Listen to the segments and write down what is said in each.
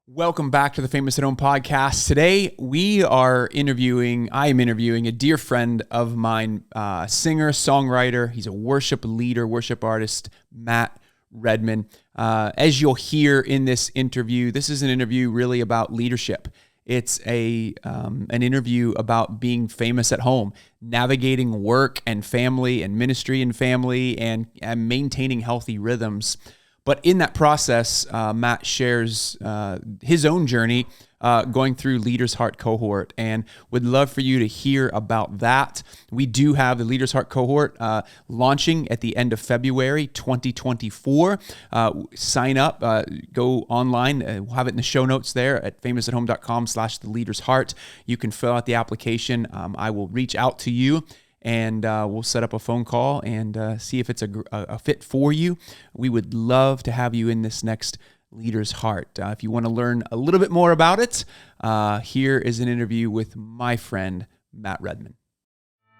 Welcome back to the Famous at Home podcast. Today I am interviewing a dear friend of mine, singer, songwriter. He's a worship leader, worship artist, Matt Redman. As you'll hear in this interview, this is an interview really about leadership. It's an interview about being famous at home, navigating work and family and ministry and family and maintaining healthy rhythms. But in that process, Matt shares his own journey going through Leader's Heart Cohort, and would love for you to hear about that. We do have the Leader's Heart Cohort launching at the end of February 2024. Sign up, go online. We'll have it in the show notes there at famousathome.com/theleadersheart. You can fill out the application. I will reach out to you, and we'll set up a phone call and see if it's a fit for you. We would love to have you in this next Leader's Heart. If you want to learn a little bit more about it, here is an interview with my friend, Matt Redman.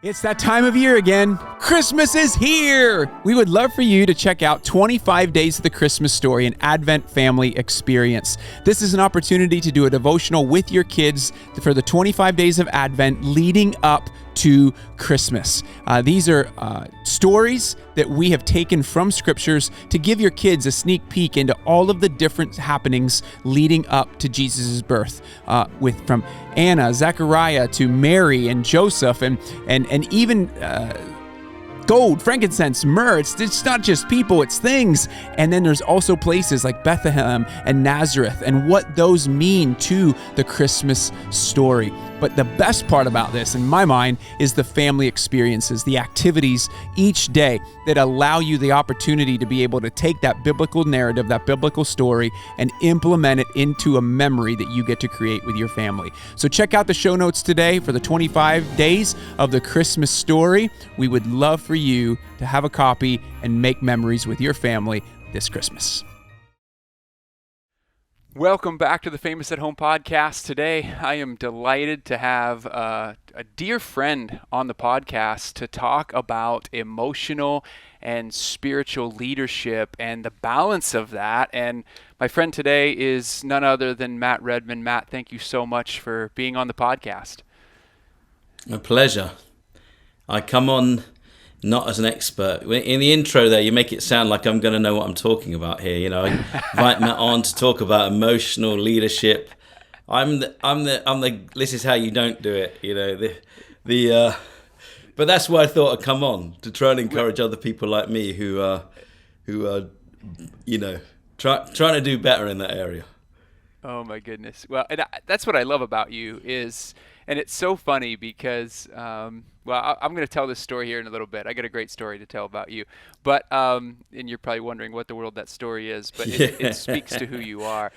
It's that time of year again. Christmas is here. We would love for you to check out 25 Days of the Christmas Story, an Advent family experience. This is an opportunity to do a devotional with your kids for the 25 days of Advent leading up to Christmas. These are stories that we have taken from scriptures to give your kids a sneak peek into all of the different happenings leading up to Jesus' birth, from Anna, Zechariah to Mary and Joseph and even gold, frankincense, myrrh. It's not just people, it's things. And then there's also places like Bethlehem and Nazareth and what those mean to the Christmas story. But the best part about this, in my mind, is the family experiences, the activities each day that allow you the opportunity to be able to take that biblical narrative, that biblical story, and implement it into a memory that you get to create with your family. So check out the show notes today for the 25 days of the Christmas story. We would love for you to have a copy and make memories with your family this Christmas. Welcome back to the Famous at Home podcast. Today, I am delighted to have a dear friend on the podcast to talk about emotional and spiritual leadership and the balance of that. And my friend today is none other than Matt Redman. Matt, thank you so much for being on the podcast. A pleasure. I come on not as an expert. In the intro there, you make it sound like I'm going to know what I'm talking about here. You know, I invite Matt on to talk about emotional leadership. I'm the. This is how you don't do it. You know, but that's why I thought I'd come on to try and encourage other people like me who are, you know, trying to do better in that area. Oh my goodness. Well, and that's what I love about you is, and it's so funny because, I'm going to tell this story here in a little bit. I got a great story to tell about you, but, and you're probably wondering what the world that story is, but it speaks to who you are.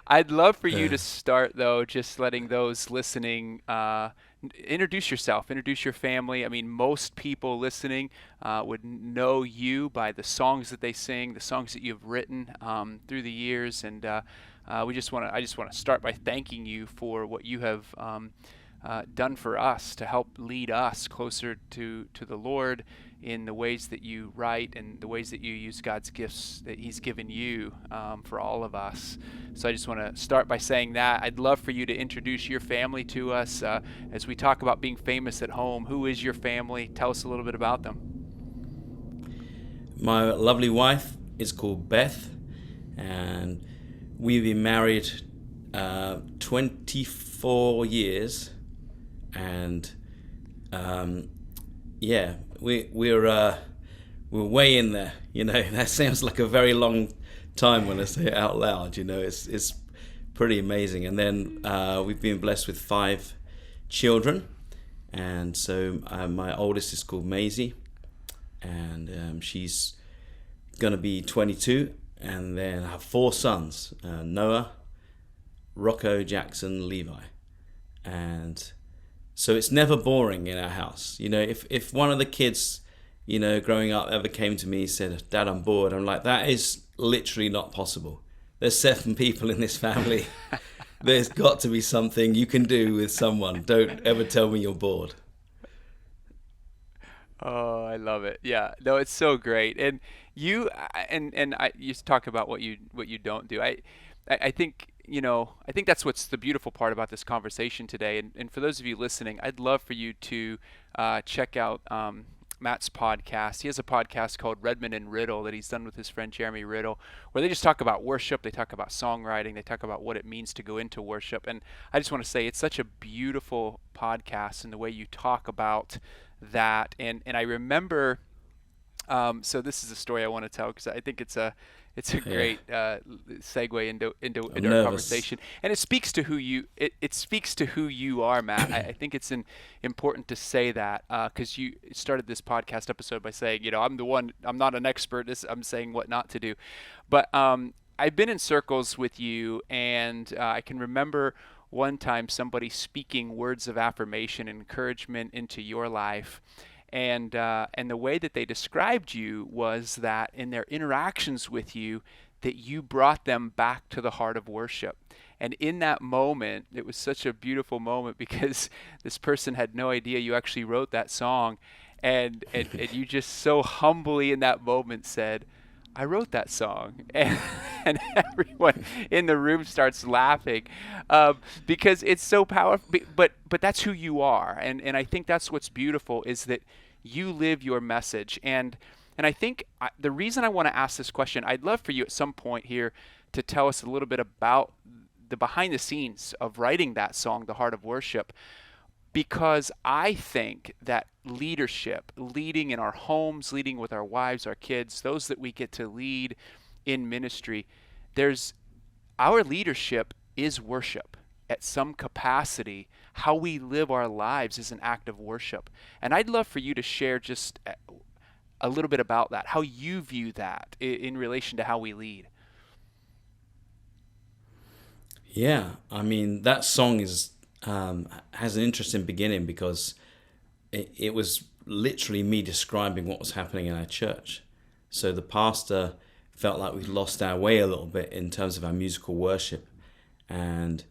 I'd love for you to start though, just letting those listening, introduce yourself, introduce your family. I mean, most people listening would know you by the songs that they sing, the songs that you've written through the years, and I just want to start by thanking you for what you have done for us to help lead us closer to the Lord in the ways that you write and the ways that you use God's gifts that He's given you for all of us. So I just want to start by saying that. I'd love for you to introduce your family to us as we talk about being famous at home. Who is your family? Tell us a little bit about them. My lovely wife is called Beth, and we've been married 24 years, and we're way in there. You know, that sounds like a very long time when I say it out loud. You know, it's pretty amazing. And then we've been blessed with 5 children, and so my oldest is called Maisie, and she's gonna be 22. And then I have 4 sons, Noah, Rocco, Jackson, Levi. And so it's never boring in our house. You know, if one of the kids, you know, growing up ever came to me and said, "Dad, I'm bored," I'm like, that is literally not possible. There's 7 people in this family. There's got to be something you can do with someone. Don't ever tell me you're bored. Oh, I love it. Yeah, no, it's so great. And you talk about what you don't do. I think I think that's what's the beautiful part about this conversation today. And for those of you listening, I'd love for you to check out Matt's podcast. He has a podcast called Redman and Riddle that he's done with his friend Jeremy Riddle, where they just talk about worship, they talk about songwriting, they talk about what it means to go into worship. And I just want to say it's such a beautiful podcast in the way you talk about that. And I remember, so this is a story I want to tell because I think it's a great segue into our conversation, and it speaks to who it speaks to who you are, Matt. I think it's important to say that because you started this podcast episode by saying, I'm not an expert. I'm saying what not to do, but I've been in circles with you, and I can remember one time somebody speaking words of affirmation and encouragement into your life. And the way that they described you was that in their interactions with you, that you brought them back to the heart of worship. And in that moment, it was such a beautiful moment because this person had no idea you actually wrote that song. And you just so humbly in that moment said, I wrote that song. And everyone in the room starts laughing because it's so powerful. But that's who you are. And I think that's what's beautiful is that you live your message. And I think the reason I want to ask this question, I'd love for you at some point here to tell us a little bit about the behind the scenes of writing that song, The Heart of Worship, because I think that leadership, leading in our homes, leading with our wives, our kids, those that we get to lead in ministry, our leadership is worship at some capacity. How we live our lives is an act of worship. And I'd love for you to share just a little bit about that, how you view that in relation to how we lead. Yeah, I mean, that song has an interesting beginning because it was literally me describing what was happening in our church. So the pastor felt like we'd lost our way a little bit in terms of our musical worship. And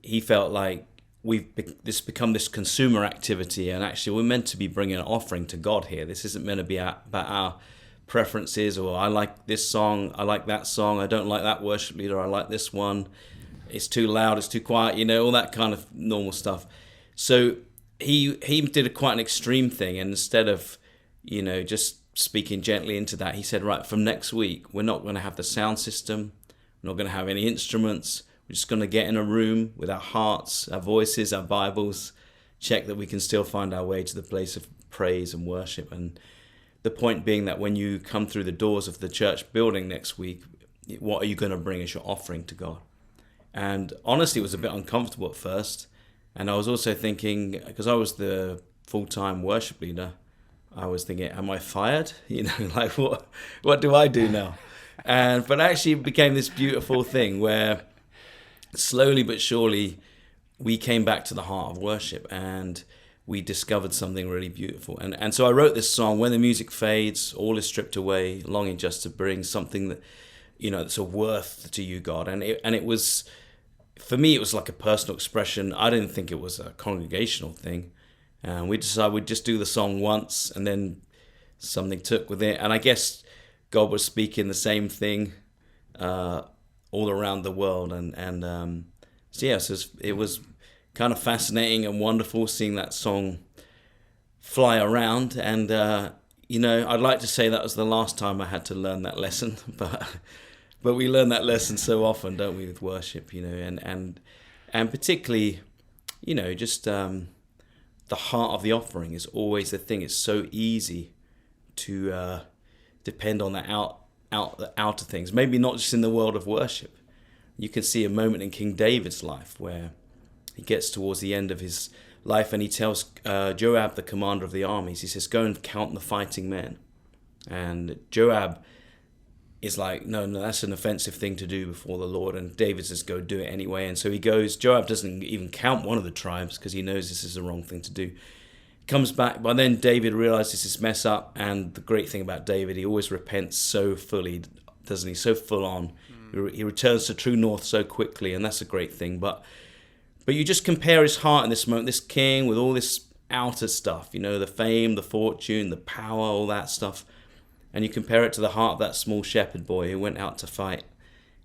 he felt like this become this consumer activity, and actually we're meant to be bringing an offering to God here. This isn't meant to be about our preferences, or I like this song, I like that song, I don't like that worship leader, I like this one, it's too loud, it's too quiet, all that kind of normal stuff. So he did quite an extreme thing, and instead of just speaking gently into that, he said, right, from next week we're not going to have the sound system, we're not going to have any instruments. We're just going to get in a room with our hearts, our voices, our Bibles, check that we can still find our way to the place of praise and worship. And the point being that when you come through the doors of the church building next week, what are you going to bring as your offering to God? And honestly, it was a bit uncomfortable at first. And I was also thinking, because I was the full-time worship leader, I was thinking, am I fired? Like what do I do now? But actually it became this beautiful thing where slowly but surely, we came back to the heart of worship and we discovered something really beautiful. And so I wrote this song, when the music fades, all is stripped away, longing just to bring something that, that's a worth to you, God. And it was, for me, it was like a personal expression. I didn't think it was a congregational thing. And we decided we'd just do the song once, and then something took with it. And I guess God was speaking the same thing all around the world, so it was kind of fascinating and wonderful seeing that song fly around. And I'd like to say that was the last time I had to learn that lesson, but we learn that lesson so often, don't we, with worship? And particularly, just the heart of the offering is always the thing. It's so easy to depend on the outer things, maybe not just in the world of worship. You can see a moment in King David's life where he gets towards the end of his life and he tells Joab, the commander of the armies, he says, go and count the fighting men. And Joab is like, no, that's an offensive thing to do before the Lord. And David says, go do it anyway. And so he goes. Joab doesn't even count one of the tribes because he knows this is the wrong thing to do. Comes back, but then David realizes his mess up, and the great thing about David, he always repents so fully, doesn't he? So full on. He returns to true north so quickly, and that's a great thing. But you just compare his heart in this moment, this king with all this outer stuff, the fame, the fortune, the power, all that stuff, and you compare it to the heart of that small shepherd boy who went out to fight,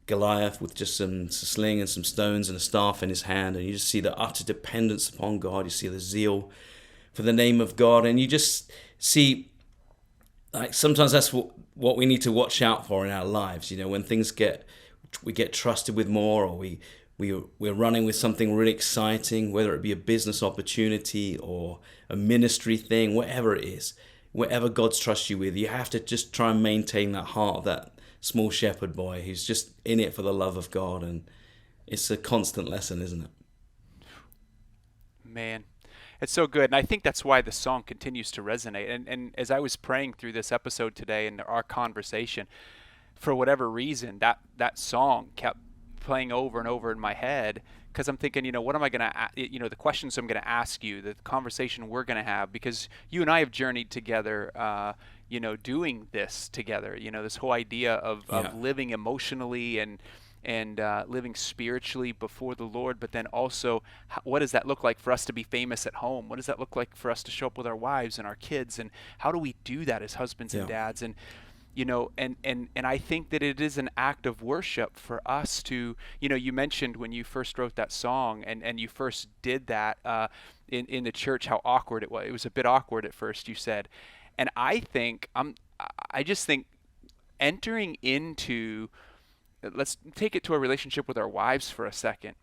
Goliath with just some sling and some stones and a staff in his hand, and you just see the utter dependence upon God. You see the zeal for the name of God, and you just see, like, sometimes that's what we need to watch out for in our lives. You know, when we get trusted with more, or we're running with something really exciting, whether it be a business opportunity or a ministry thing, whatever it is, whatever God's trust you with, you have to just try and maintain that heart of that small shepherd boy who's just in it for the love of God. And it's a constant lesson, isn't it? Man, it's so good. And I think that's why the song continues to resonate. And as I was praying through this episode today and our conversation, for whatever reason, that song kept playing over and over in my head, because I'm thinking, what am I going to, the questions I'm going to ask you, the conversation we're going to have, because you and I have journeyed together, doing this together, this whole idea of living emotionally and living spiritually before the Lord, but then also, what does that look like for us to be famous at home? What does that look like for us to show up with our wives and our kids? And how do we do that as husbands and dads? And and I think that it is an act of worship for us to, you mentioned when you first wrote that song and you first did that in the church, how awkward it was. It was a bit awkward at first, you said. And I just think entering into, let's take it to a relationship with our wives for a second.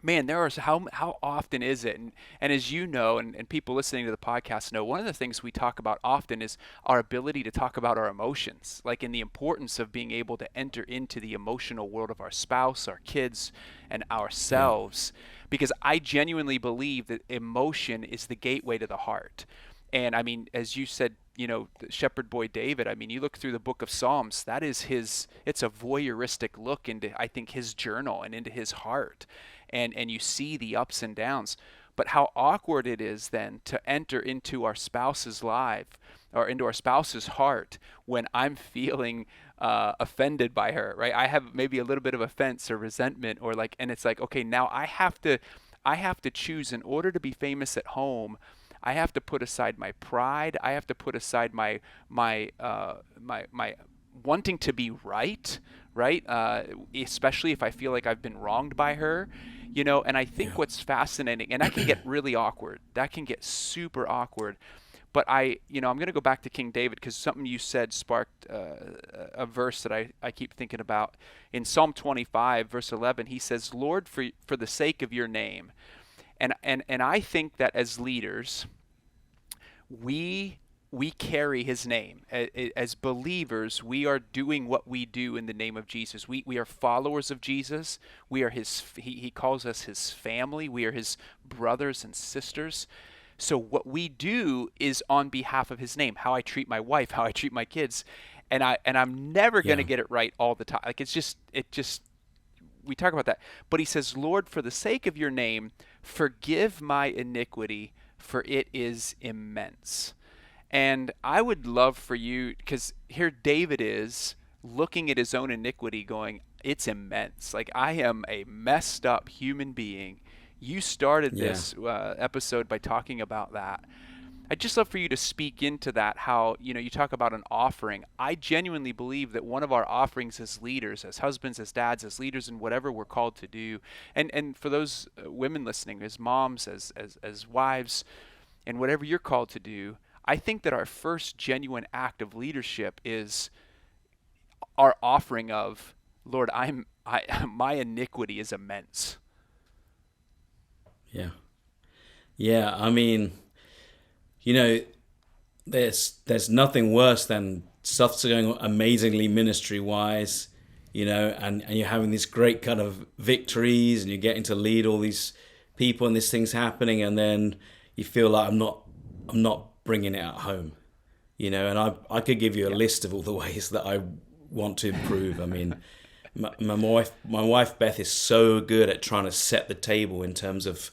Man, there is how often is it? And as you know, and people listening to the podcast know, one of the things we talk about often is our ability to talk about our emotions, like in the importance of being able to enter into the emotional world of our spouse, our kids, and ourselves. Because I genuinely believe that emotion is the gateway to the heart. And I mean, as you said, the shepherd boy David, I mean, you look through the book of Psalms, that is it's a voyeuristic look into, I think, his journal and into his heart. And you see the ups and downs. But how awkward it is then to enter into our spouse's life or into our spouse's heart when I'm feeling offended by her, right? I have maybe a little bit of offense or resentment, or like, and it's like, okay, now I have to choose, in order to be famous at home, I have to put aside my pride. I have to put aside my wanting to be right? Especially if I feel like I've been wronged by her, and I think what's fascinating, and that can get really awkward. That can get super awkward. But I'm going to go back to King David, because something you said sparked a verse that I keep thinking about. In Psalm 25, verse 11, he says, Lord, for the sake of your name. And I think that as leaders, we carry his name. As believers, we are doing what we do in the name of Jesus. We are followers of Jesus. We are he calls us his family. We are his brothers and sisters. So what we do is on behalf of his name. How I treat my wife, how I treat my kids. And I'm never going to get it right all the time. Like it just we talk about that. But he says, Lord, for the sake of your name, forgive my iniquity, for it is immense. And I would love for you, because here David is looking at his own iniquity going, it's immense. Like, I am a messed up human being. You started this episode by talking about that. I'd just love for you to speak into that, how, you talk about an offering. I genuinely believe that one of our offerings as leaders, as husbands, as dads, as leaders in whatever we're called to do, and for those women listening, as moms, as wives, and whatever you're called to do, I think that our first genuine act of leadership is our offering of, Lord, my iniquity is immense. Yeah. I mean, there's nothing worse than stuff's going amazingly ministry-wise, and you're having these great kind of victories, and you're getting to lead all these people, and this thing's happening, and then you feel like I'm not bringing it at home, and I could give you a list of all the ways that I want to improve. I mean, my wife Beth is so good at trying to set the table in terms of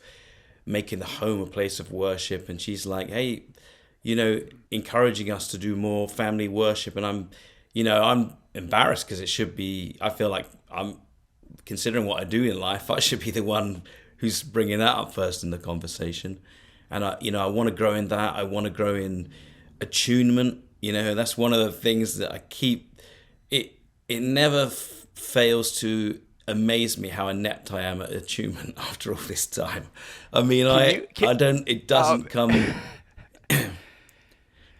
making the home a place of worship, and she's like, hey, encouraging us to do more family worship, and I'm embarrassed because it should be, I feel like, I'm considering what I do in life, I should be the one who's bringing that up first in the conversation. And I want to grow in that. I want to grow in attunement. That's one of the things that I keep. It never fails to amaze me how inept I am at attunement after all this time. I mean, it doesn't come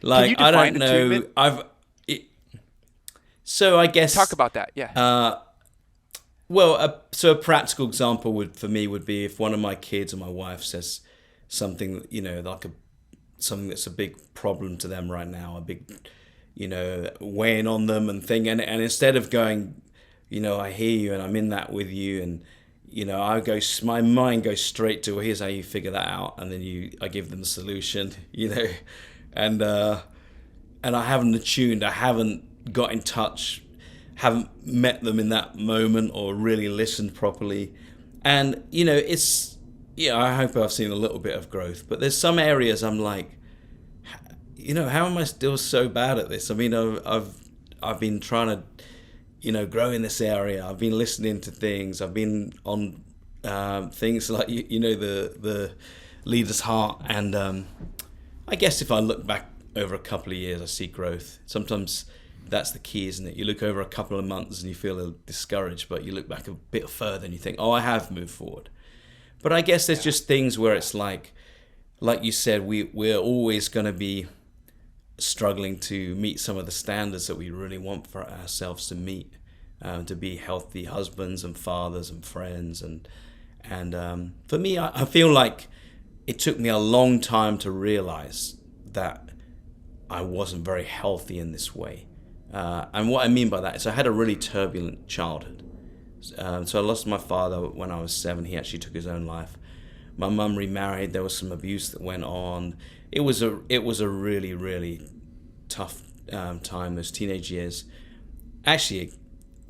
like, I don't know. Attunement? So I guess talk about that. Yeah. So a practical example would be if one of my kids or my wife says something, like something that's a big problem to them right now, a big, weighing on them and thing, and instead of going, I hear you and I'm in that with you, and my mind goes straight to, well, here's how you figure that out, and then I give them the solution, and I haven't attuned, I haven't got in touch, haven't met them in that moment or really listened properly. And, I hope I've seen a little bit of growth, but there's some areas I'm like, how am I still so bad at this? I mean, I've been trying to, grow in this area. I've been listening to things. I've been on things like, the leader's heart. And I guess if I look back over a couple of years, I see growth. Sometimes that's the key, isn't it? You look over a couple of months and you feel discouraged, but you look back a bit further and you think, I have moved forward. But I guess there's just things where it's like you said, we're always going to be struggling to meet some of the standards that we really want for ourselves to meet, to be healthy husbands and fathers and friends. And for me, I feel like it took me a long time to realize that I wasn't very healthy in this way. And what I mean by that is I had a really turbulent childhood. So I lost my father when I was 7. He actually took his own life. My mum remarried. There was some abuse that went on. It was a really, really tough time, those teenage years. Actually, it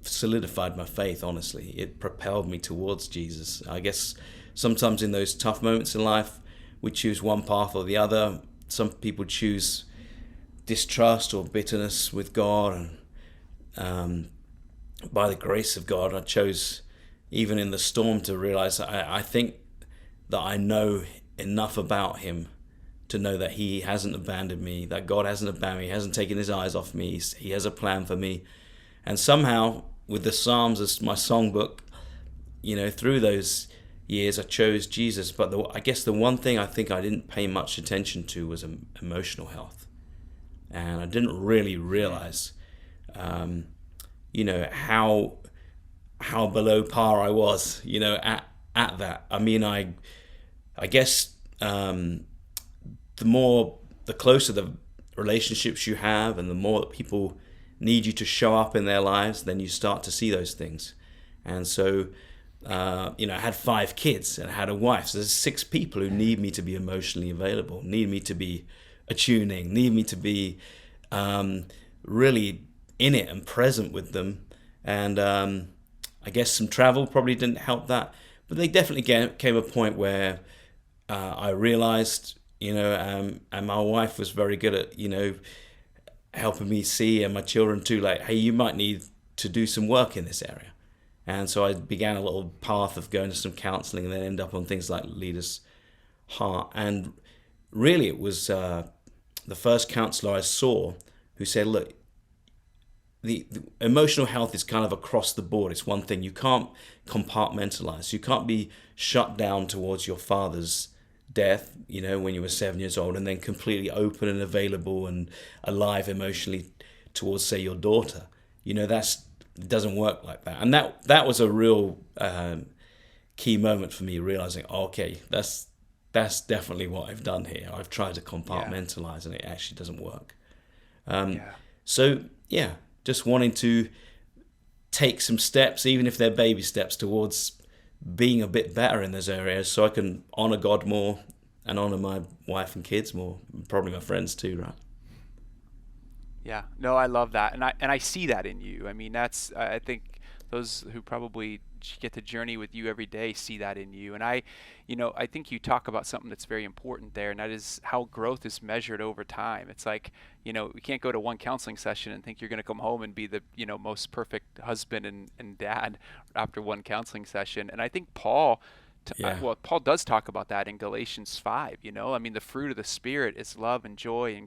solidified my faith, honestly. It propelled me towards Jesus. I guess sometimes in those tough moments in life, we choose one path or the other. Some people choose distrust or bitterness with God, and by the grace of God, I chose, even in the storm, to realize that I think that I know enough about Him to know that He hasn't abandoned me, that God hasn't abandoned me, He hasn't taken His eyes off me, He has a plan for me. And somehow, with the Psalms as my songbook, through those years, I chose Jesus. But I guess the one thing I think I didn't pay much attention to was emotional health. And I didn't really realize, how below par I was, at that. I mean, I guess the closer the relationships you have, and the more that people need you to show up in their lives, then you start to see those things. And so, I had 5 kids and I had a wife. So there's 6 people who need me to be emotionally available, need me to be attuning, need me to be really in it and present with them. And I guess some travel probably didn't help that, but they definitely came a point where I realized, and my wife was very good at, helping me see, and my children too, like, hey, you might need to do some work in this area. And so I began a little path of going to some counseling, and then end up on things like Leader's Heart. And really it was the first counselor I saw who said, look, the emotional health is kind of across the board. It's one thing. You can't compartmentalize. You can't be shut down towards your father's death, when you were 7 years old, and then completely open and available and alive emotionally towards, say, your daughter. It doesn't work like that. And that was a real key moment for me, realizing, okay, that's definitely what I've done here. I've tried to compartmentalize, and it actually doesn't work. So, just wanting to take some steps, even if they're baby steps, towards being a bit better in those areas, so I can honor God more and honor my wife and kids more, probably my friends too, right? Yeah, no, I love that, and I see that in you. I mean, that's I think those who probably get to journey with you every day see that in you. And I think you talk about something that's very important there, and that is how growth is measured over time. It's like, you can't go to one counseling session and think you're going to come home and be the, most perfect husband and dad after one counseling session. And I think Paul does talk about that in Galatians 5. I mean, the fruit of the Spirit is love and joy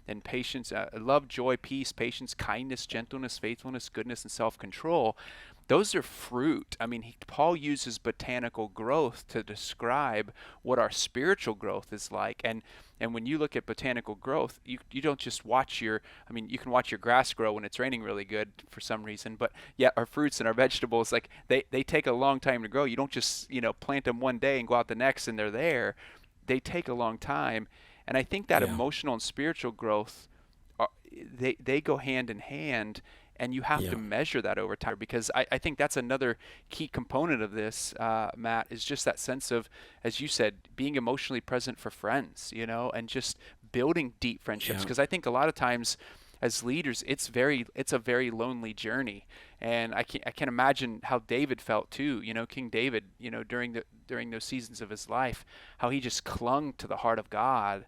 and patience, love, joy, peace, patience, kindness, gentleness, faithfulness, goodness, and self-control. those are fruit. I mean, Paul uses botanical growth to describe what our spiritual growth is like. And when you look at botanical growth, you don't just watch I mean, you can watch your grass grow when it's raining really good for some reason, but yeah, our fruits and our vegetables, like they take a long time to grow. You don't just, plant them one day and go out the next and they're there. They take a long time. And I think that emotional and spiritual growth, they go hand in hand, and you have to measure that over time, because I think that's another key component of this, Matt, is just that sense of, as you said, being emotionally present for friends, and just building deep friendships. Because I think a lot of times as leaders, it's a very lonely journey. And I can imagine how David felt too, King David, during those seasons of his life, how he just clung to the heart of God.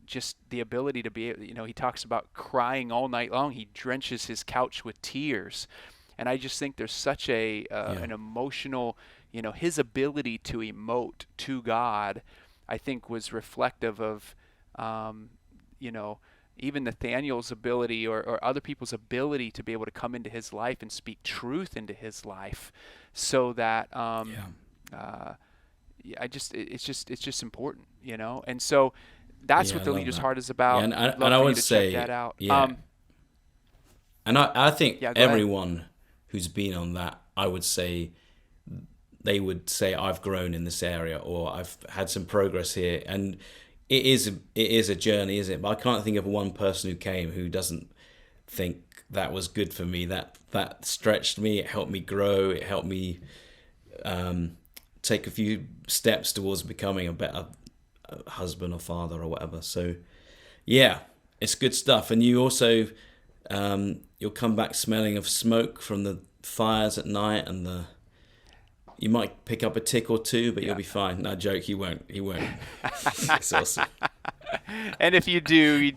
Just the ability to be, he talks about crying all night long. He drenches his couch with tears. And I just think there's such an emotional, his ability to emote to God, I think was reflective of, even Nathaniel's ability or other people's ability to be able to come into his life and speak truth into his life, so that, it's just important, and so that's what the leader's heart is about. And I would say, check that out. And I think everyone ahead. who's been on that, I would say, they would say, I've grown in this area, or I've had some progress here. And it is a journey, isn't it? But I can't think of one person who came who doesn't think that was good for me. That stretched me. It helped me grow. It helped me take a few steps towards becoming a better husband or father or whatever. So yeah, it's good stuff. And you also you'll come back smelling of smoke from the fires at night, and you might pick up a tick or two, but you'll be fine. No joke, he won't. It's awesome. And if you do, we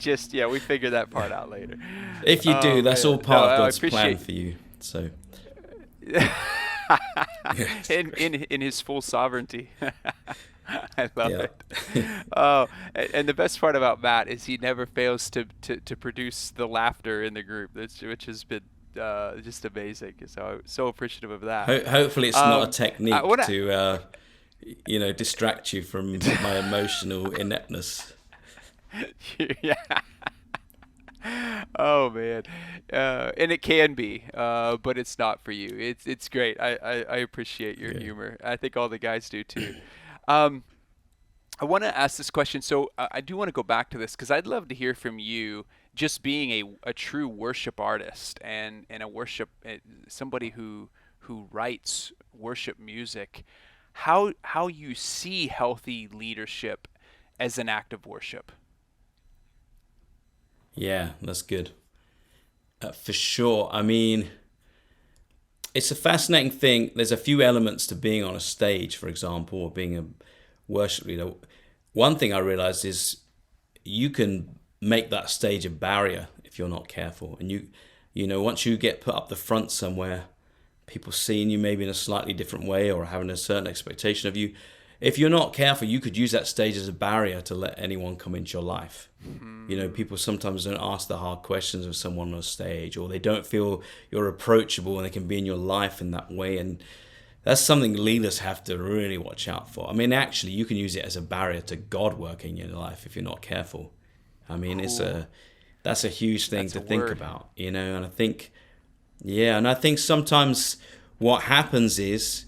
figure that part out later. If you do, that's all part of God's plan for you. So in his full sovereignty. I love it. Oh, and the best part about Matt is he never fails to produce the laughter in the group, which has been just amazing. So appreciative of that. Hopefully, it's not a technique to distract you from my emotional ineptness. Yeah. Oh man, and it can be, but it's not for you. It's great. I appreciate your humor. I think all the guys do too. I want to ask this question. So I do want to go back to this, because I'd love to hear from you, just being a true worship artist and a worship somebody who writes worship music, how you see healthy leadership as an act of worship. Yeah, that's good. For sure. I mean, it's a fascinating thing. There's a few elements to being on a stage, for example, or being a worship leader. One thing I realized is you can make that stage a barrier if you're not careful. And once you get put up the front somewhere, people seeing you maybe in a slightly different way or having a certain expectation of you, if you're not careful, you could use that stage as a barrier to let anyone come into your life. Mm-hmm. People sometimes don't ask the hard questions of someone on a stage, or they don't feel you're approachable and they can be in your life in that way. And that's something leaders have to really watch out for. I mean, actually, you can use it as a barrier to God working in your life if you're not careful. I mean, cool. That's a huge thing to think about, and I think sometimes what happens is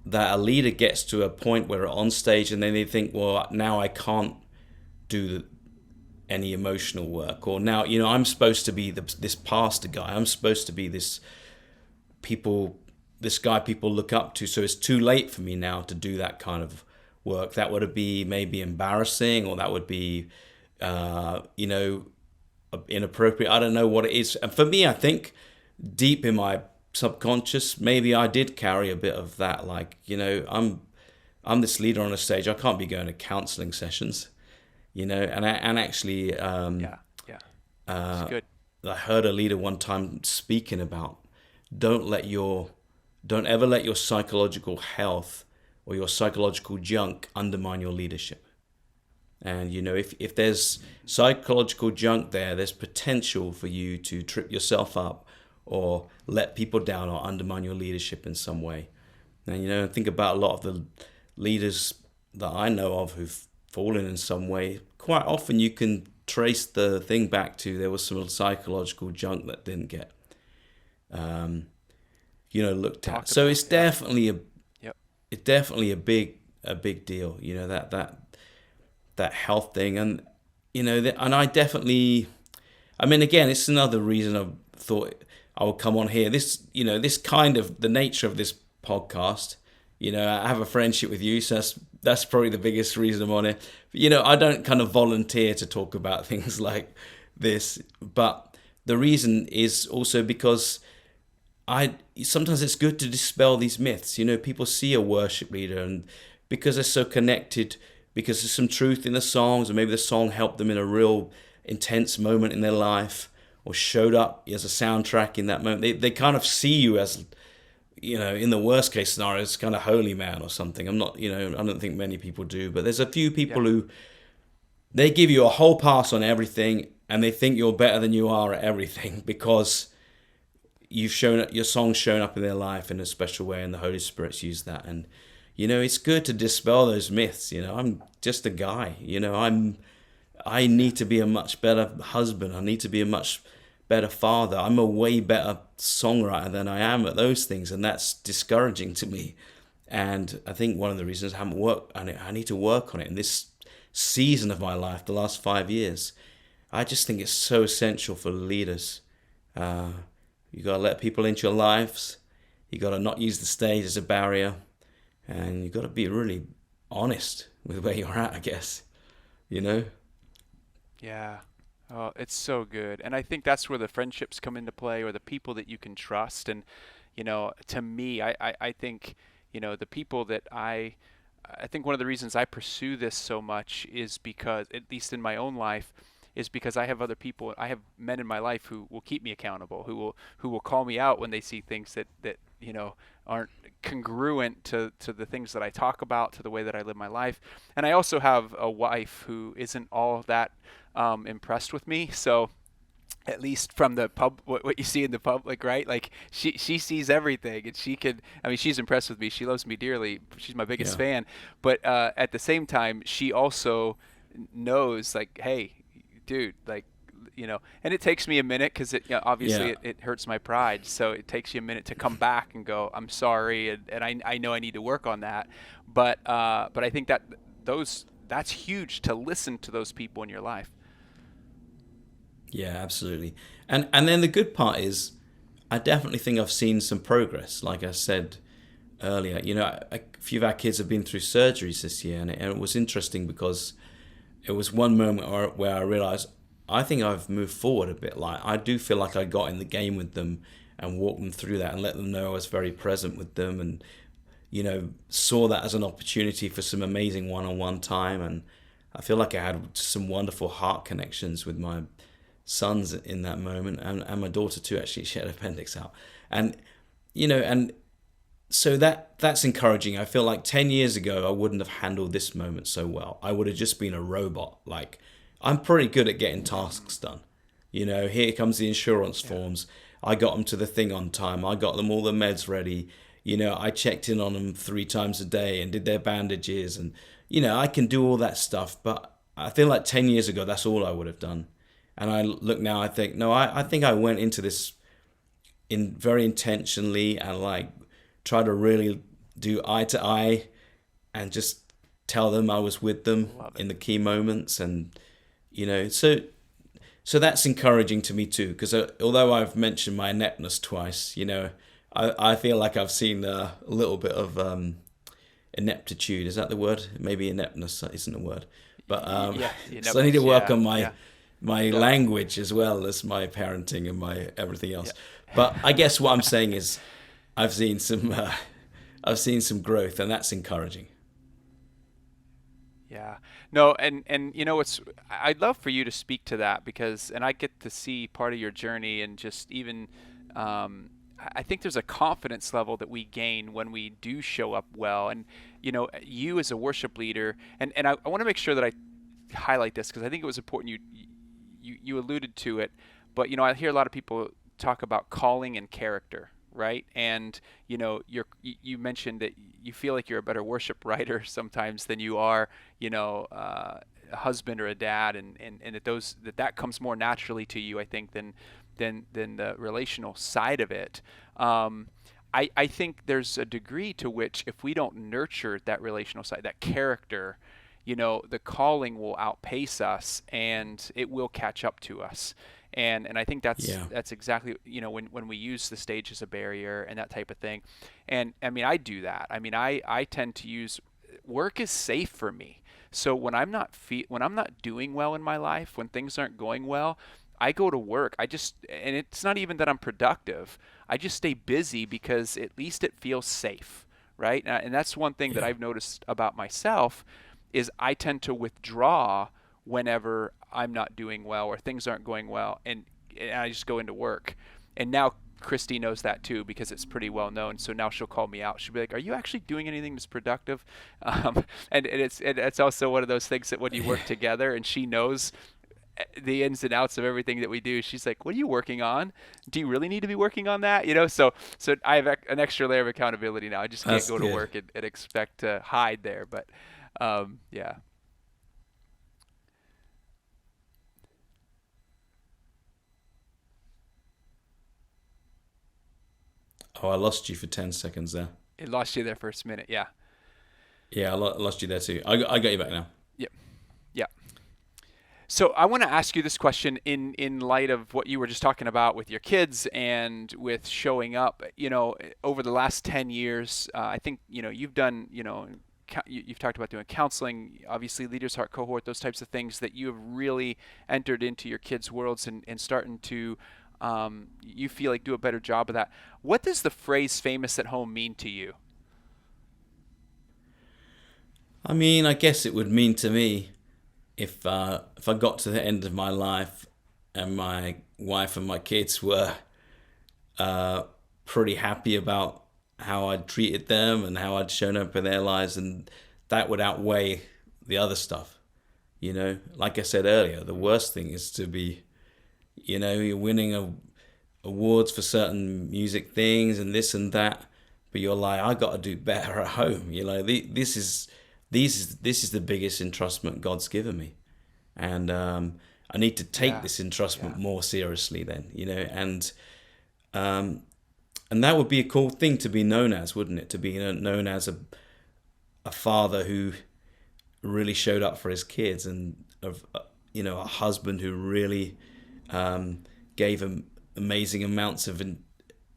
that a leader gets to a point where they're on stage and then they think, well, now I can't do any emotional work, or now, I'm supposed to be this pastor guy. I'm supposed to be this guy people look up to. So it's too late for me now to do that kind of work. That would be maybe embarrassing, or that would be, inappropriate. I don't know what it is. And for me, I think deep in my subconscious, maybe I did carry a bit of that. Like, I'm this leader on a stage. I can't be going to counseling sessions, and actually, It's good. I heard a leader one time speaking about don't ever let your psychological health or your psychological junk undermine your leadership. And if there's psychological junk there's potential for you to trip yourself up, or let people down or undermine your leadership in some way. And, you know, think about a lot of the leaders that I know of who've fallen in some way. Quite often you can trace the thing back to there was some psychological junk that didn't get, looked at. So it's definitely it's definitely a big deal, you know, that health thing. And, you know, and I mean, again, it's another reason I thought I would come on here. This, you know, this kind of the nature of this podcast, you know, I have a friendship with you, so that's probably the biggest reason I'm on it. But, you know, I don't kind of volunteer to talk about things like this, but the reason is also because sometimes it's good to dispel these myths. You know, people see a worship leader, and because they're so connected, because there's some truth in the songs, or maybe the song helped them in a real intense moment in their life, or showed up as a soundtrack in that moment. They kind of see you as, you know, in the worst case scenario, it's kind of holy man or something. I'm not, you know, I don't think many people do, but there's a few people who, they give you a whole pass on everything, and they think you're better than you are at everything because your song's shown up in their life in a special way, and the Holy Spirit's used that. And, you know, it's good to dispel those myths. You know, I'm just a guy. You know, I need to be a much better husband. I need to be a much better father. I'm a way better songwriter than I am at those things, and that's discouraging to me. And I think one of the reasons I haven't worked on it, I need to work on it in this season of my life, the last 5 years. I just think it's so essential for leaders. You got to let people into your lives. You got to not use the stage as a barrier, and you got to be really honest with where you're at, I guess. You know? Yeah. Oh, it's so good. And I think that's where the friendships come into play, or the people that you can trust. And, you know, to me, I think, you know, the people that I think one of the reasons I pursue this so much is because, at least in my own life, is because I have men in my life who will keep me accountable, who will call me out when they see things that you know, aren't congruent to the things that I talk about, to the way that I live my life. And I also have a wife who isn't all that impressed with me. So at least from the what you see in the public, right? Like she sees everything, and she's impressed with me. She loves me dearly. She's my biggest fan. But at the same time, she also knows, like, hey, dude, like, you know, and it takes me a minute because obviously it hurts my pride. So it takes you a minute to come back and go, I'm sorry. And I know I need to work on that. But I think that's huge, to listen to those people in your life. Yeah, absolutely. And then the good part is, I definitely think I've seen some progress. Like I said earlier, you know, a few of our kids have been through surgeries this year, and it was interesting because it was one moment where I realized I think I've moved forward a bit. Like, I do feel like I got in the game with them and walked them through that and let them know I was very present with them, and, you know, saw that as an opportunity for some amazing one-on-one time. And I feel like I had some wonderful heart connections with my sons in that moment, and my daughter too. Actually, she had appendix out, and, you know, and so that's encouraging. I feel like 10 years ago I wouldn't have handled this moment so well. I would have just been a robot. Like, I'm pretty good at getting tasks done. You know, here comes the insurance forms. I got them to the thing on time. I got them all the meds ready. You know, I checked in on them 3 times a day and did their bandages, and, you know, I can do all that stuff. But I feel like 10 years ago that's all I would have done. And I look now, I think, no, I think I went into this very intentionally, and, like, try to really do eye to eye and just tell them I was with them in the key moments. And, you know, so that's encouraging to me too, because although I've mentioned my ineptness twice, you know, I feel like I've seen a little bit of ineptitude. Is that the word? Maybe ineptness isn't a word. But so I need to work on my language as well as my parenting and my everything else. But I guess what I'm saying is, I've seen some growth, and that's encouraging. Yeah. No, and you know, I'd love for you to speak to that, because, and I get to see part of your journey, and just even, I think there's a confidence level that we gain when we do show up well. And, you know, you as a worship leader, and I want to make sure that I highlight this, because I think it was important. You alluded to it, but, you know, I hear a lot of people talk about calling and character, right? And you mentioned that you feel like you're a better worship writer sometimes than you are, a husband or a dad, and that comes more naturally to you, I think, than the relational side of it. I think there's a degree to which if we don't nurture that relational side, that character, the calling will outpace us and it will catch up to us. And I think that's exactly, when we use the stage as a barrier and that type of thing. And I mean, I do that. I mean, I tend to use work is safe for me. So when I'm not doing well in my life, when things aren't going well, I go to work. And it's not even that I'm productive. I just stay busy because at least it feels safe, right? And that's one thing that I've noticed about myself is I tend to withdraw whenever I'm not doing well or things aren't going well, and I just go into work. And now Christy knows that too because it's pretty well known. So now she'll call me out. She'll be like, "Are you actually doing anything that's productive?" And it's also one of those things that when you work together and she knows the ins and outs of everything that we do, she's like, "What are you working on? Do you really need to be working on that?" So I have an extra layer of accountability now. I just can't go to work and expect to hide there. But yeah. Oh, I lost you for 10 seconds there. It lost you there for a minute, yeah. Yeah, I lost you there too. I got you back now. Yep. Yeah. So I want to ask you this question in light of what you were just talking about with your kids and with showing up. Over the last 10 years, I think you've done you've talked about doing counseling, obviously Leaders Heart Cohort, those types of things that you have really entered into your kids' worlds and starting to you feel like do a better job of that. What does the phrase "famous at home" mean to you? I mean, I guess it would mean to me if I got to the end of my life and my wife and my kids were pretty happy about how I'd treated them and how I'd shown up in their lives, and that would outweigh the other stuff. Like I said earlier, the worst thing is to be, you're winning awards for certain music things and this and that, but you're like, I got to do better at home. This is the biggest entrustment God's given me, and I need to take this entrustment more seriously. Then, and that would be a cool thing to be known as, wouldn't it? To be known as a father who really showed up for his kids, and a husband who really gave him amazing amounts of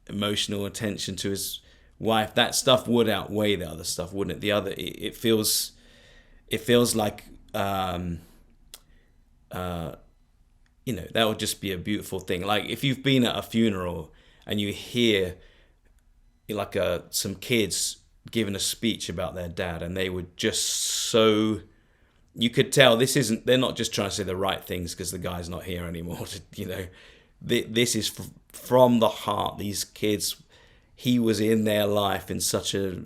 emotional attention to his wife. That stuff would outweigh the other stuff, wouldn't it? It feels like that would just be a beautiful thing. Like if you've been at a funeral and you hear like some kids giving a speech about their dad, and they were just so, you could tell they're not just trying to say the right things because the guy's not here anymore. This is from the heart. These kids, he was in their life in such a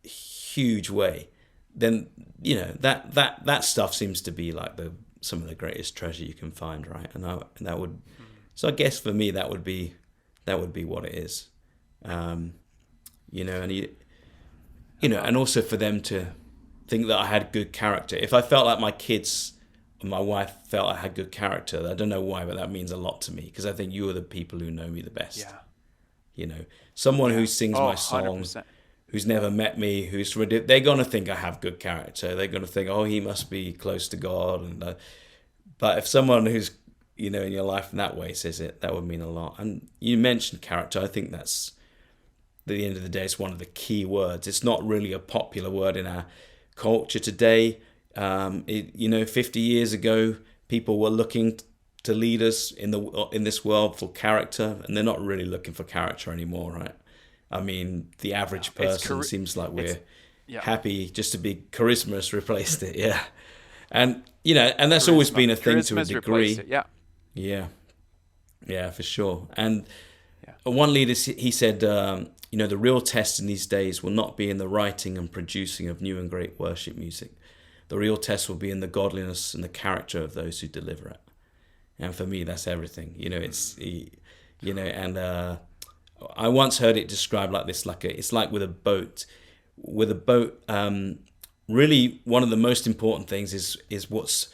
huge way. Then that stuff seems to be like some of the greatest treasure you can find, right? And that would, so I guess for me that would be what it is, and and also for them to think that I had good character. If I felt like my kids and my wife felt I had good character, I don't know why, but that means a lot to me, because I think you are the people who know me the best. Yeah. Someone who sings my songs, 100%. Who's never met me, they're going to think I have good character. They're going to think, oh, he must be close to God. But if someone who's, in your life in that way says it, that would mean a lot. And you mentioned character. I think that's, at the end of the day, it's one of the key words. It's not really a popular word in our culture today. 50 years ago, people were looking to leaders in this world for character, and they're not really looking for character anymore, right? I mean, the average person seems like we're happy just to be charisma has replaced it, yeah. And and that's always been a thing to a degree. Yeah, for sure. And one leader, he said, the real test in these days will not be in the writing and producing of new and great worship music. The real test will be in the godliness and the character of those who deliver it. And for me, that's everything. And I once heard it described like this: it's like with a boat. With a boat, really, one of the most important things is what's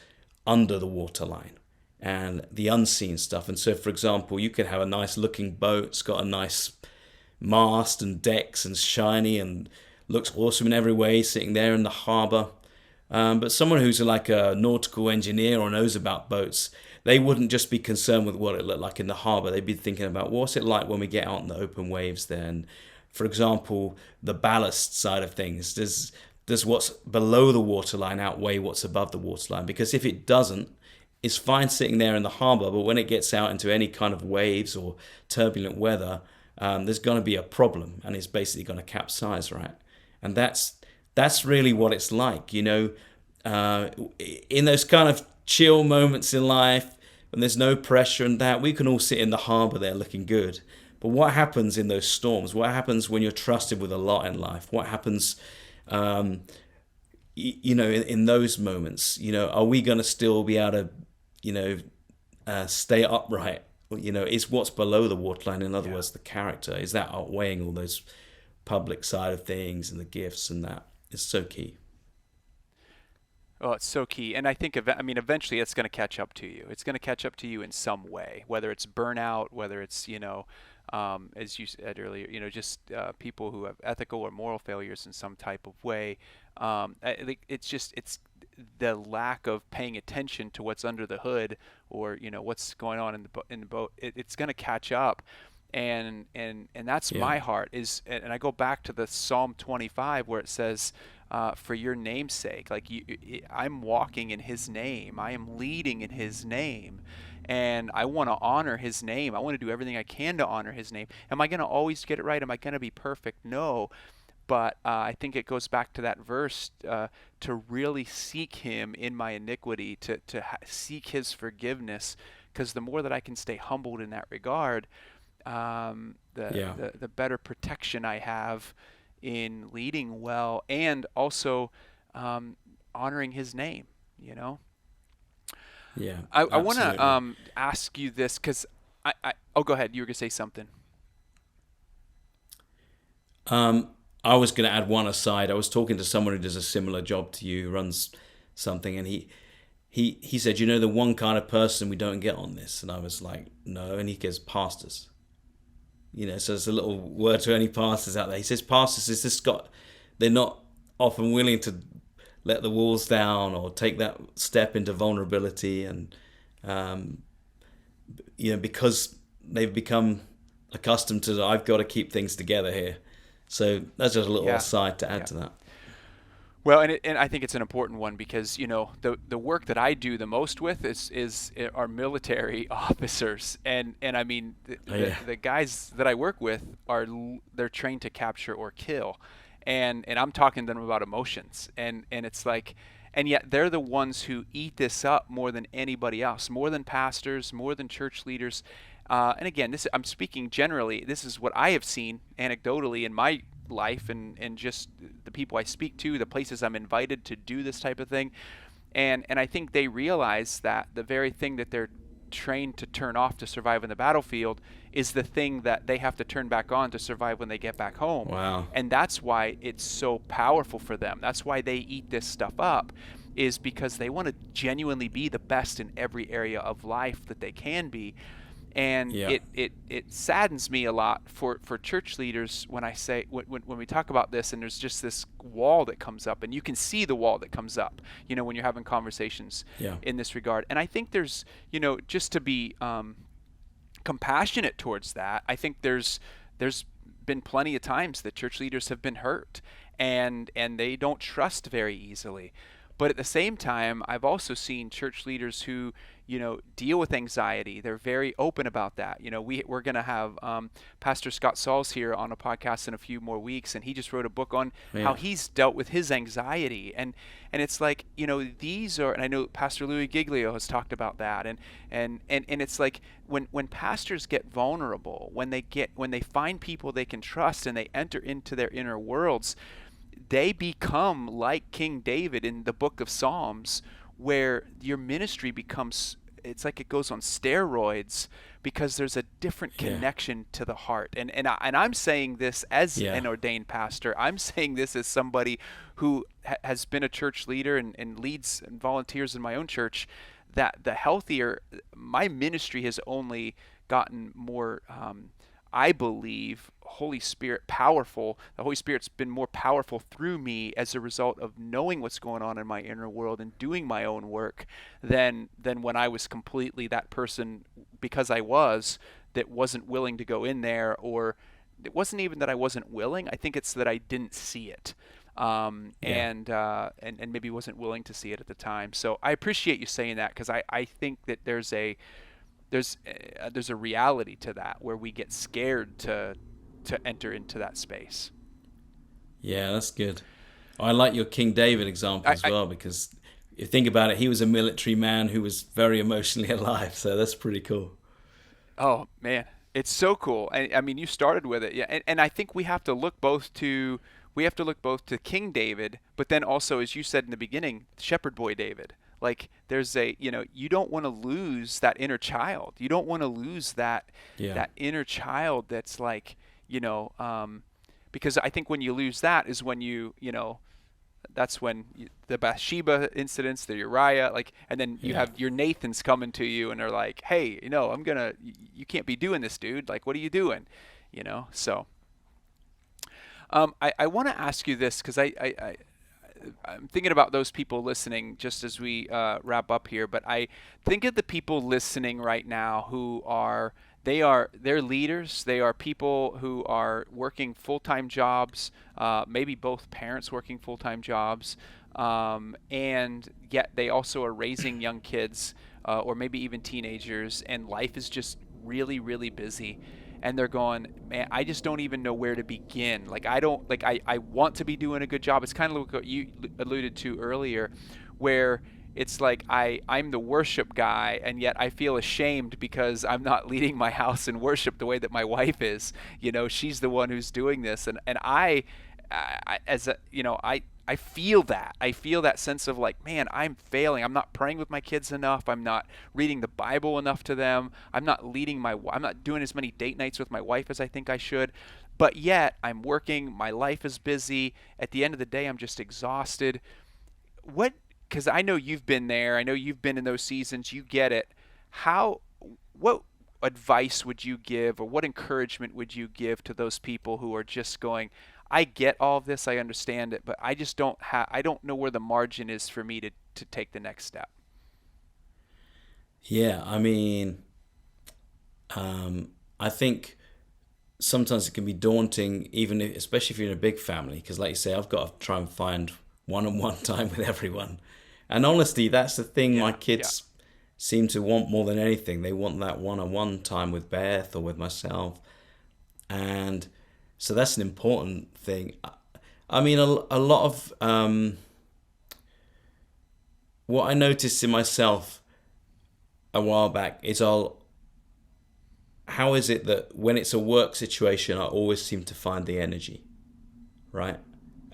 under the waterline and the unseen stuff. And so, for example, you could have a nice looking boat. It's got a nice mast and decks and shiny and looks awesome in every way, sitting there in the harbour. But someone who's like a nautical engineer or knows about boats, they wouldn't just be concerned with what it looked like in the harbour. They'd be thinking about what's it like when we get out in the open waves there. And for example, the ballast side of things, does what's below the waterline outweigh what's above the waterline? Because if it doesn't, it's fine sitting there in the harbour, but when it gets out into any kind of waves or turbulent weather, there's going to be a problem, and it's basically going to capsize, right? And that's really what it's like, in those kind of chill moments in life when there's no pressure and that, we can all sit in the harbour there looking good. But what happens in those storms? What happens when you're trusted with a lot in life? What happens, in those moments? Are we going to still be able to, stay upright? Is what's below the waterline, in other words, the character, is that outweighing all those public side of things and the gifts, and that is so key. Oh, it's so key. And I think, eventually it's going to catch up to you. It's going to catch up to you in some way, whether it's burnout, whether it's, as you said earlier, just people who have ethical or moral failures in some type of way. It's the lack of paying attention to what's under the hood, or, what's going on in the boat. It's going to catch up. And that's my heart and I go back to the Psalm 25 where it says, for your name's sake, I'm walking in his name. I am leading in his name, and I want to honor his name. I want to do everything I can to honor his name. Am I going to always get it right? Am I going to be perfect? No. But I think it goes back to that verse, to really seek him in my iniquity, to seek his forgiveness, because the more that I can stay humbled in that regard, the better protection I have in leading well, and also honoring his name. I want to ask you this, because go ahead. You were gonna say something. I was going to add one aside. I was talking to someone who does a similar job to you, who runs something, and he said, the one kind of person we don't get on this. And I was like, no. And he goes, pastors. So it's a little word to any pastors out there. He says, pastors, they're not often willing to let the walls down or take that step into vulnerability, and because they've become accustomed to, I've got to keep things together here. So that's just a little aside to add to that. Well, and I think it's an important one, because the work that I do the most with is our military officers, and I mean the guys that I work with they're trained to capture or kill, and I'm talking to them about emotions, and it's like, and yet they're the ones who eat this up more than anybody else, more than pastors, more than church leaders. And again, I'm speaking generally. This is what I have seen anecdotally in my life, and just the people I speak to, the places I'm invited to do this type of thing. And I think they realize that the very thing that they're trained to turn off to survive in the battlefield is the thing that they have to turn back on to survive when they get back home. Wow. And that's why it's so powerful for them. That's why they eat this stuff up, is because they want to genuinely be the best in every area of life that they can be. And it saddens me a lot for church leaders when I say, when we talk about this, and there's just this wall that comes up, and you can see the wall that comes up, when you're having conversations in this regard. And I think there's, just to be compassionate towards that, I think there's been plenty of times that church leaders have been hurt, and they don't trust very easily. But at the same time, I've also seen church leaders who, deal with anxiety. They're very open about that. We're going to have Pastor Scott Sauls here on a podcast in a few more weeks, and he just wrote a book on how he's dealt with his anxiety. And it's like, these are, and I know Pastor Louis Giglio has talked about that. And it's like when pastors get vulnerable, when they find people they can trust and they enter into their inner worlds, they become like King David in the book of Psalms, where your ministry becomes it's like it goes on steroids because there's a different Yeah. connection to the heart. And I'm saying this as Yeah. an ordained pastor. I'm saying this as somebody who has been a church leader and leads and volunteers in my own church, that the healthier my ministry has only gotten more, I believe, Holy Spirit powerful. The Holy Spirit's been more powerful through me as a result of knowing what's going on in my inner world and doing my own work than when I was completely that person, because I was, that wasn't willing to go in there. Or it wasn't even that I wasn't willing. I think it's that I didn't see it. Yeah. And maybe wasn't willing to see it at the time. So I appreciate you saying that, because I think that there's a reality to that where we get scared to enter into that space. Yeah, that's good. I like your King David example as I well, because if you think about it, he was a military man who was very emotionally alive. So that's pretty cool. Oh man, it's so cool. I mean, you started with it, yeah. And I think we have to look both to King David, but then also, as you said in the beginning, Shepherd Boy David. Like there's you don't want to lose that inner child. You don't want to lose that Yeah. inner child that's like, because I think when you lose that is when that's when the Bathsheba incidents, the Uriah, like, and then you Yeah. have your Nathans coming to you and they're like, hey, you can't be doing this, dude. Like, what are you doing? So I want to ask you this, because I'm thinking about those people listening just as we wrap up here. But I think of the people listening right now who they're leaders. They are people who are working full-time jobs, maybe both parents working full-time jobs, and yet they also are raising young kids, or maybe even teenagers, and life is just really, really busy. And they're going, man, I just don't even know where to begin. Like, I want to be doing a good job. It's kind of like what you alluded to earlier, where it's like I'm the worship guy, and yet I feel ashamed because I'm not leading my house in worship the way that my wife is. She's the one who's doing this, and I feel that. I feel that sense of like, man, I'm failing. I'm not praying with my kids enough. I'm not reading the Bible enough to them. I'm not doing as many date nights with my wife as I think I should. But yet I'm working. My life is busy. At the end of the day, I'm just exhausted. Because I know you've been there. I know you've been in those seasons. You get it. What advice would you give, or what encouragement would you give to those people who are just going, I get all of this, I understand it, but I just I don't know where the margin is for me to take the next step? Yeah. I mean, I think sometimes it can be daunting, especially if you're in a big family, because like you say, I've got to try and find one-on-one time with everyone. And honestly, that's the thing my kids seem to want more than anything. They want that one-on-one time with Beth or with myself. And so that's an important thing. I mean, a lot of what I noticed in myself a while back is how is it that when it's a work situation, I always seem to find the energy, right?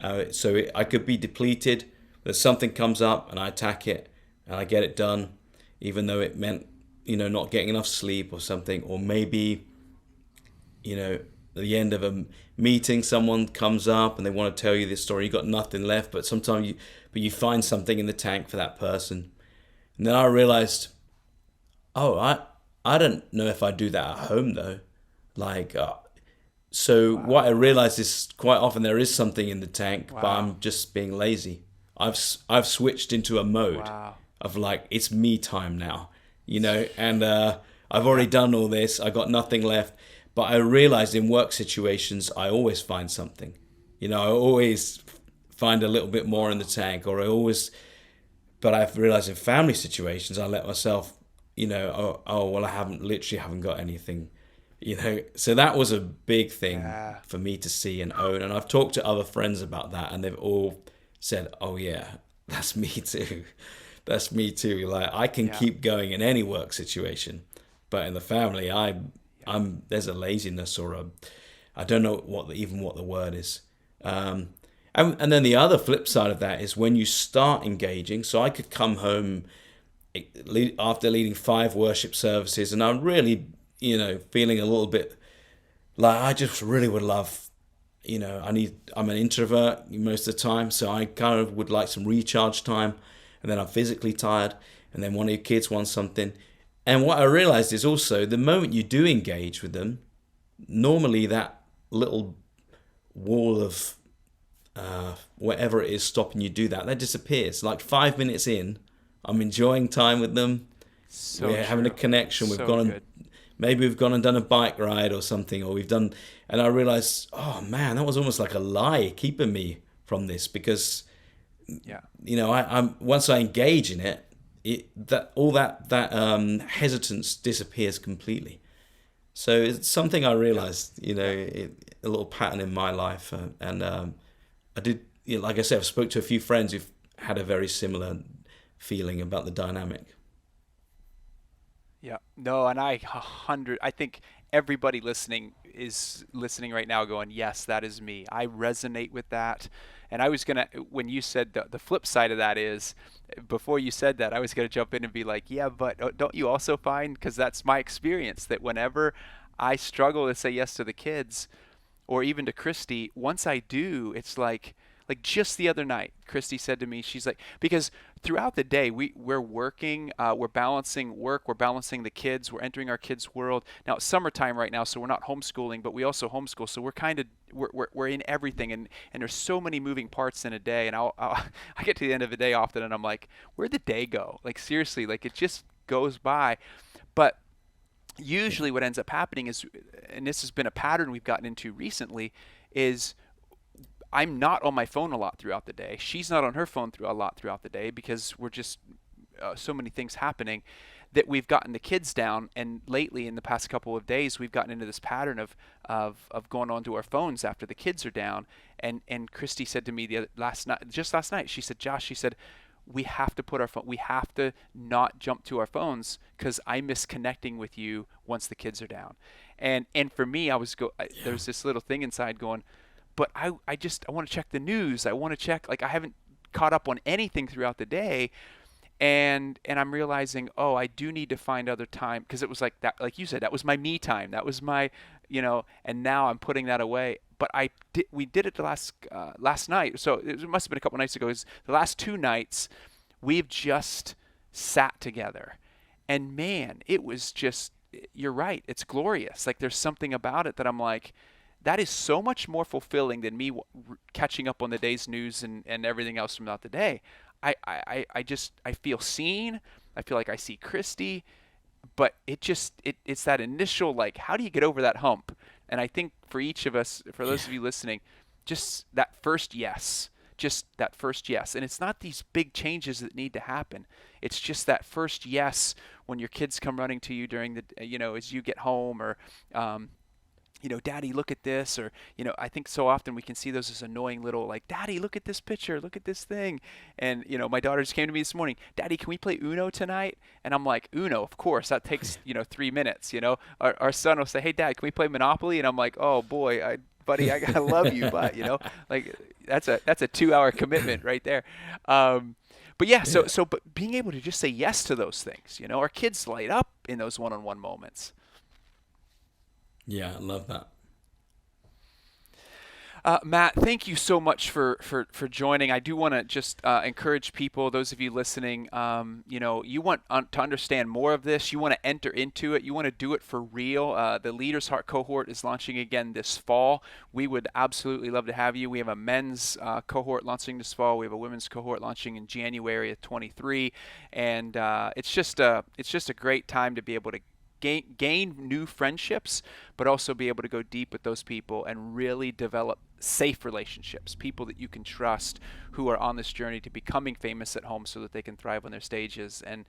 I could be depleted, but something comes up and I attack it and I get it done, even though it meant, not getting enough sleep or something. Or maybe, at the end of a meeting, someone comes up and they want to tell you this story. You got nothing left, but sometimes you find something in the tank for that person. And then I realized, I don't know if I do that at home though. Like, what I realized is quite often there is something in the tank, but I'm just being lazy. I've switched into a mode of like, it's me time now, and I've already done all this. I got nothing left. But I realized in work situations, I always find something. I always find a little bit more in the tank, but I've realized in family situations, I let myself, I haven't got anything, So that was a big thing for me to see and own. And I've talked to other friends about that, and they've all said, oh yeah, that's me too. That's me too. Like, I can keep going in any work situation, but in the family, there's a laziness or I don't know what the word is. And then the other flip side of that is when you start engaging. So I could come home after leading 5 worship services, and I'm really, feeling a little bit like I just really would love, I'm an introvert most of the time, so I kind of would like some recharge time, and then I'm physically tired, and then one of your kids wants something. And what I realized is also the moment you do engage with them, normally that little wall of whatever it is stopping you do that disappears. Like 5 minutes in, I'm enjoying time with them. So We're having a connection. We've gone and maybe we've gone and done a bike ride or something, or we've done. And I realized, oh man, that was almost like a lie keeping me from this, because I'm once I engage in it, that hesitance disappears completely. So it's something I realized, a little pattern in my life, and I did, like I said, I've spoke to a few friends who've had a very similar feeling about the dynamic. Yeah, no, and I think everybody is listening right now going, yes, that is me. I resonate with that. And I was gonna, when you said the flip side of that is, before you said that, I was gonna jump in and be like, yeah, but don't you also find, because that's my experience, that whenever I struggle to say yes to the kids, or even to Christy, once I do, it's like just the other night, Christy said to me, she's like, because throughout the day we're working, we're balancing work, we're balancing the kids, we're entering our kids' world. Now it's summertime right now, so we're not homeschooling, but we also homeschool, so we're kind of we're in everything, and there's so many moving parts in a day, and I get to the end of the day often, and I'm like, where'd the day go? Like seriously, like it just goes by. But usually what ends up happening is, and this has been a pattern we've gotten into recently, is I'm not on my phone a lot throughout the day. She's not on her phone a lot throughout the day, because we're just so many things happening that we've gotten the kids down. And lately, in the past couple of days, we've gotten into this pattern of going onto our phones after the kids are down. And Christy said to me last night, she said, Josh, she said, we have to put our phone, we have to not jump to our phones, because I miss connecting with you once the kids are down. And for me, there was this little thing inside going, but I want to check the news. I want to check, like I haven't caught up on anything throughout the day. And I'm realizing, oh, I do need to find other time, because it was like that, like you said, that was my me time. That was my, and now I'm putting that away. But we did it the last night. So it must have been a couple nights ago. It was the last 2 nights we've just sat together. And man, it was just, you're right. It's glorious. Like there's something about it that I'm like, that is so much more fulfilling than me catching up on the day's news and everything else throughout the day. I feel seen. I feel like I see Christy, but it's that initial, like, how do you get over that hump? And I think for each of us, for those of you listening, just that first yes. And it's not these big changes that need to happen. It's just that first yes when your kids come running to you during the, as you get home, or, Daddy, look at this, or, I think so often we can see those as annoying little, like, Daddy, look at this picture, look at this thing. And, my daughter just came to me this morning, Daddy, can we play Uno tonight? And I'm like, Uno, of course, that takes, 3 minutes, Our son will say, hey, Dad, can we play Monopoly? And I'm like, oh, boy, buddy, I gotta love you, but, like, that's a 2-hour commitment right there. But yeah, but being able to just say yes to those things, our kids light up in those one-on-one moments. Yeah, I love that. Matt, thank you so much for joining. I do want to just encourage people, those of you listening, you want to understand more of this. You want to enter into it. You want to do it for real. The Leaders Heart Cohort is launching again this fall. We would absolutely love to have you. We have a men's cohort launching this fall. We have a women's cohort launching in January of 23. And it's just a great time to be able to gain new friendships, but also be able to go deep with those people and really develop safe relationships, people that you can trust, who are on this journey to becoming famous at home so that they can thrive on their stages. And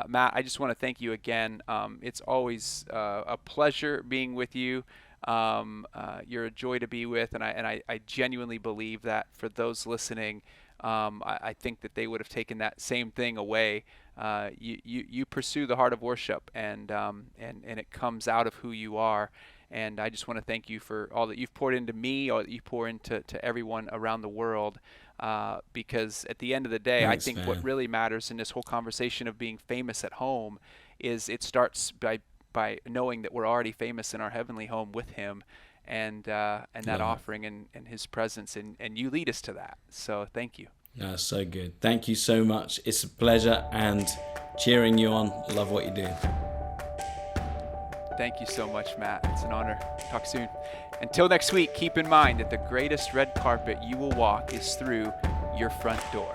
Matt, I just want to thank you again. It's always a pleasure being with you. You're a joy to be with, and I genuinely believe that for those listening, I think that they would have taken that same thing away. You pursue the heart of worship, and it comes out of who you are, And I just want to thank you for all that you've poured into me, all that you pour into everyone around the world. Because at the end of the day, Thanks, I think man. what really matters in this whole conversation of being famous at home is it starts by knowing that we're already famous in our heavenly home with Him, and that offering and His presence, and you lead us to that. So thank you. So good. Thank you so much. It's a pleasure, and cheering you on. Love what you do. Thank you so much, Matt. It's an honor. Talk soon. Until next week, keep in mind that the greatest red carpet you will walk is through your front door.